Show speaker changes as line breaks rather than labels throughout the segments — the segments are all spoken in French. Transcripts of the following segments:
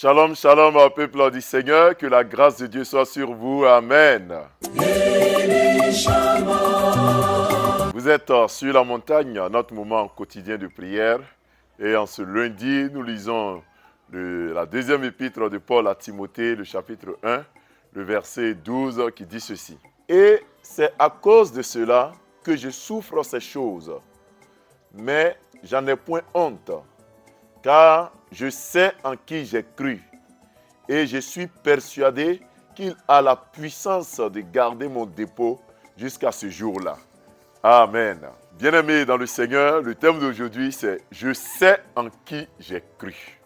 Shalom, shalom au peuple du Seigneur, que la grâce de Dieu soit sur vous, Amen. Vous êtes sur la montagne, notre moment quotidien de prière, et en ce lundi, nous lisons la deuxième épître de Paul à Timothée, le chapitre 1, le verset 12, qui dit ceci. Et c'est à cause de cela que je souffre ces choses, mais j'en ai point honte, car je sais en qui j'ai cru, et je suis persuadé qu'il a la puissance de garder mon dépôt jusqu'à ce jour-là. Amen. Bien-aimés dans le Seigneur, le thème d'aujourd'hui c'est « Je sais en qui j'ai cru ».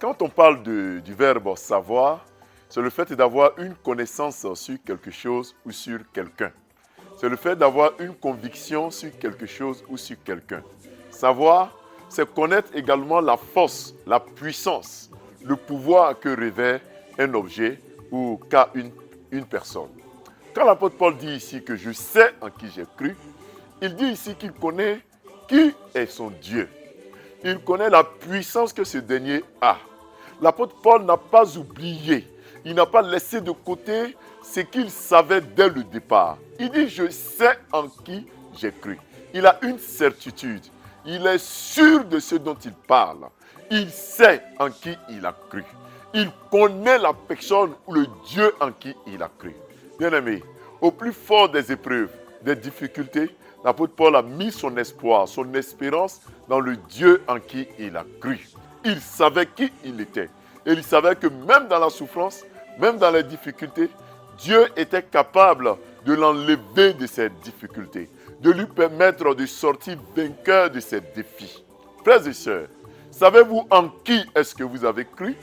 Quand on parle du verbe « savoir », c'est le fait d'avoir une connaissance sur quelque chose ou sur quelqu'un. C'est le fait d'avoir une conviction sur quelque chose ou sur quelqu'un. Savoir, c'est connaître également la force, la puissance, le pouvoir que revêt un objet ou qu'a une personne. Quand l'apôtre Paul dit ici que je sais en qui j'ai cru, il dit ici qu'il connaît qui est son Dieu. Il connaît la puissance que ce dernier a. L'apôtre Paul n'a pas oublié, il n'a pas laissé de côté ce qu'il savait dès le départ. Il dit je sais en qui j'ai cru. Il a une certitude. Il est sûr de ce dont il parle. Il sait en qui il a cru. Il connaît la personne ou le Dieu en qui il a cru. Bien-aimé, au plus fort des épreuves, des difficultés, l'apôtre Paul a mis son espoir, son espérance dans le Dieu en qui il a cru. Il savait qui il était. Et il savait que même dans la souffrance, même dans les difficultés, Dieu était capable de l'enlever de ces difficultés, de lui permettre de sortir vainqueur de ces défis. Frères et sœurs, savez-vous en qui est-ce que vous avez cru?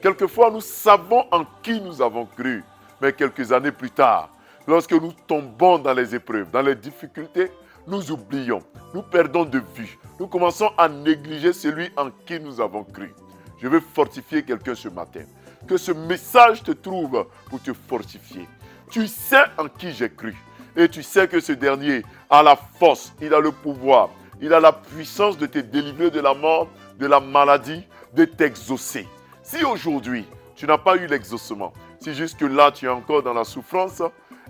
Quelquefois, nous savons en qui nous avons cru, mais quelques années plus tard, lorsque nous tombons dans les épreuves, dans les difficultés, nous oublions, nous perdons de vue, nous commençons à négliger celui en qui nous avons cru. Je veux fortifier quelqu'un ce matin. Que ce message te trouve pour te fortifier. Tu sais en qui j'ai cru. Et tu sais que ce dernier a la force, il a le pouvoir, il a la puissance de te délivrer de la mort, de la maladie, de t'exaucer. Si aujourd'hui, tu n'as pas eu l'exaucement, si jusque-là tu es encore dans la souffrance,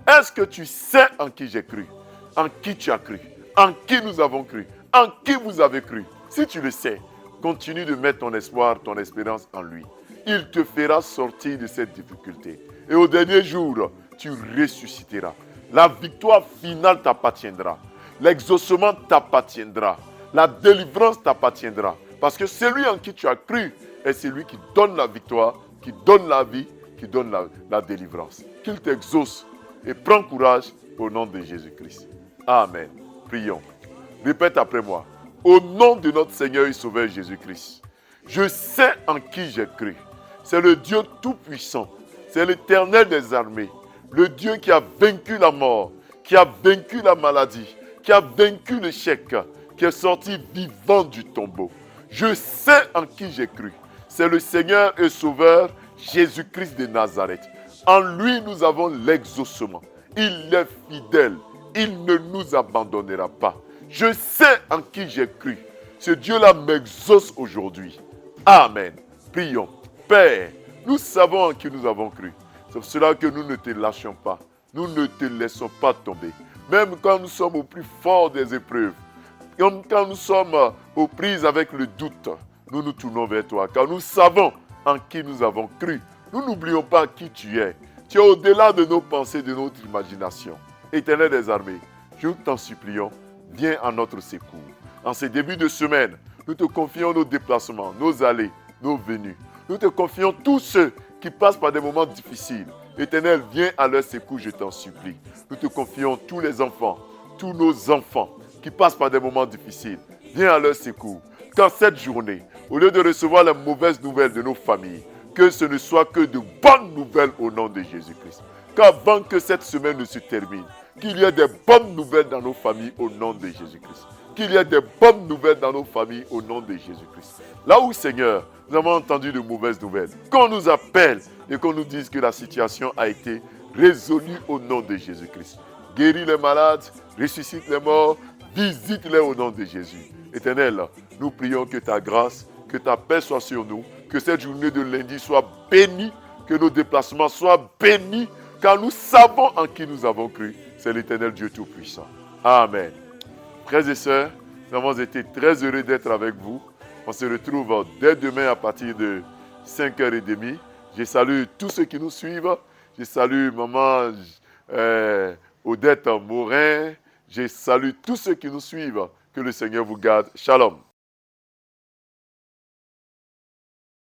est-ce que tu sais en qui j'ai cru? En qui tu as cru? En qui nous avons cru? En qui vous avez cru? Si tu le sais, continue de mettre ton espoir, ton espérance en lui. Il te fera sortir de cette difficulté. Et au dernier jour, tu ressusciteras. La victoire finale t'appartiendra. L'exaucement t'appartiendra. La délivrance t'appartiendra. Parce que celui en qui tu as cru est celui qui donne la victoire, qui donne la vie, qui donne la délivrance. Qu'il t'exauce et prends courage au nom de Jésus-Christ. Amen. Prions. Répète après moi. Au nom de notre Seigneur et Sauveur Jésus-Christ, je sais en qui j'ai cru. C'est le Dieu Tout-Puissant. C'est l'Éternel des armées. Le Dieu qui a vaincu la mort, qui a vaincu la maladie, qui a vaincu l'échec, qui est sorti vivant du tombeau. Je sais en qui j'ai cru. C'est le Seigneur et Sauveur Jésus-Christ de Nazareth. En lui, nous avons l'exaucement. Il est fidèle. Il ne nous abandonnera pas. Je sais en qui j'ai cru. Ce Dieu-là m'exauce aujourd'hui. Amen. Prions. Père, nous savons en qui nous avons cru. C'est pour cela que nous ne te lâchons pas. Nous ne te laissons pas tomber. Même quand nous sommes au plus fort des épreuves, comme quand nous sommes aux prises avec le doute, nous nous tournons vers toi. Car nous savons en qui nous avons cru. Nous n'oublions pas qui tu es. Tu es au-delà de nos pensées, de notre imagination. Éternel des armées, nous t'en supplions, viens à notre secours. En ces débuts de semaine, nous te confions nos déplacements, nos allées, nos venues. Nous te confions tous ceux qui passent par des moments difficiles. Éternel, viens à leur secours, je t'en supplie. Nous te confions tous les enfants, tous nos enfants qui passent par des moments difficiles. Viens à leur secours. Qu'en cette journée, au lieu de recevoir les mauvaises nouvelles de nos familles, que ce ne soit que de bonnes nouvelles au nom de Jésus-Christ. Qu'avant que cette semaine ne se termine, qu'il y ait des bonnes nouvelles dans nos familles au nom de Jésus-Christ. Qu'il y ait des bonnes nouvelles dans nos familles au nom de Jésus-Christ. Là où, Seigneur, nous avons entendu de mauvaises nouvelles, qu'on nous appelle et qu'on nous dise que la situation a été résolue au nom de Jésus-Christ. Guéris les malades, ressuscite les morts, visite-les au nom de Jésus. Éternel, nous prions que ta grâce, que ta paix soit sur nous, Que cette journée de lundi soit bénie, que nos déplacements soient bénis, car nous savons en qui nous avons cru. C'est l'Éternel Dieu Tout-Puissant. Amen. Frères et sœurs, nous avons été très heureux d'être avec vous. On se retrouve dès demain à partir de 5h30. Je salue tous ceux qui nous suivent. Je salue maman Odette Morin. Je salue tous ceux qui nous suivent. Que le Seigneur vous garde. Shalom.